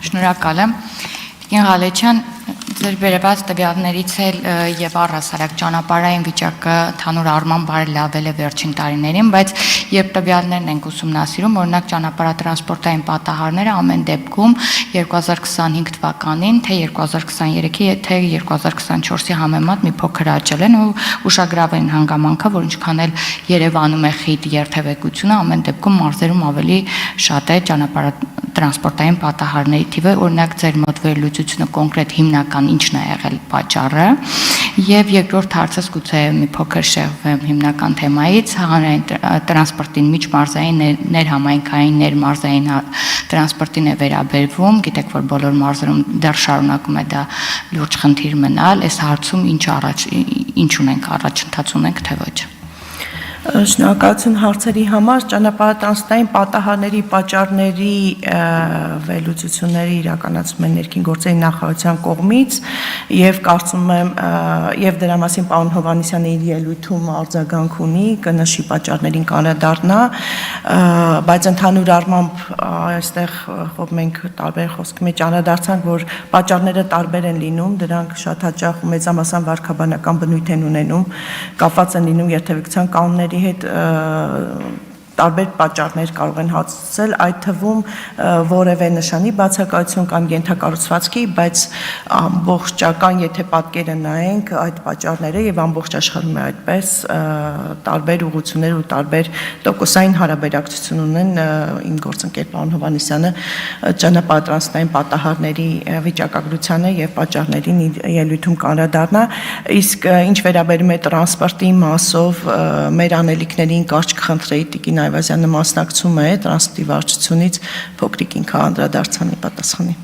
Շնորհակալ եմ։ Տիկին Ղալեչյան, ձեր վերաբաց տվյալներից էլ եւ առհասարակ ճանապարհային վիճակը ընդհանուր առմամբ բարելավել է վերջին տարիներին, բայց երբ տվյալներն ենք ուսումնասիրում, օրինակ ճանապարհատրանսպորտային պատահարները ամեն դեպքում 2025 թվականին, թե 2023-ի, թե 2024-ի համեմատ մի փոքր աճել են ու ուշագրավ են հանգամանքը, որ ինչքան էլ Երևանում է խիտ երթևեկությունը, ամեն դեպքում մարզերում ավելի շատ է ճանապարհատրանսպորտային պատահարների թիվը, օրինակ ձեր մոտ վերլուծությունը կոնկրետ հիմնական ինչն է եղել պատճառը, եւ երկրորդ հարցս գուցե մի փոքր շեղվեմ հիմնական թեմայից, հանրային տրանսպորտին միջմարզային, ներհամայնքային, ներմարզային տրանսպորտին է վերաբերվում, գիտեք, որ բոլոր մարզերում դեռ շարունակում է դա լուրջ խնդիր մնալ, այս հարցում ինչ ունենք, առաջընթաց ունենք, թե ոչ։ Շնորհակալություն հարցերի համար, ճանապարհատրանսպորտային պատահարների պատճառների վերլուծությունները իրականացվում են ներքին գործերի նախարարության կողմից եւ կարծում եմ եւ դրա մասին պարոն Հովհաննիսյանը իր ելույթում արձագանք ունի, կնշի պատճառներին կանրադառնա, բայց ընդհանուր առմամբ այստեղ մենք տարբեր խոսքի մեջ անդրադարձանք, որ պատճառները տարբեր են լինում, դրանք շատ հաճախ մեծամասն վարքաբանական բնույթ են ունենում, կապված են լինում երթևեկության կանոնների հետ տարբեր պատճառներ կարող են հաստատվել, այդ թվում որևէ նշանի բացակայություն կամ ենթակառուցվածքի, բայց ամբողջական, եթե պատկերը նայենք, այդ պատճառները եւ ամբողջ աշխարհում է այդպես տարբեր ուղղություններ ու տարբեր տոկոսային հարաբերակցություն ունեն իմ գործընկեր պարոն Հովհաննիսյանը ճանապարհատրանսպորտային պատահարների վիճակագրությանը եւ պատճառներին ելույթում կանրադառնա, իսկ ինչ վերաբերում է տրանսպորտի մասով մեր անելիքներին կարճ կխնդրեի տիկին Այվազյանը մասնակցում է տրանսպորտի վարչությունից փոքրիկ ինքը անդրադարձանի պատասխանի։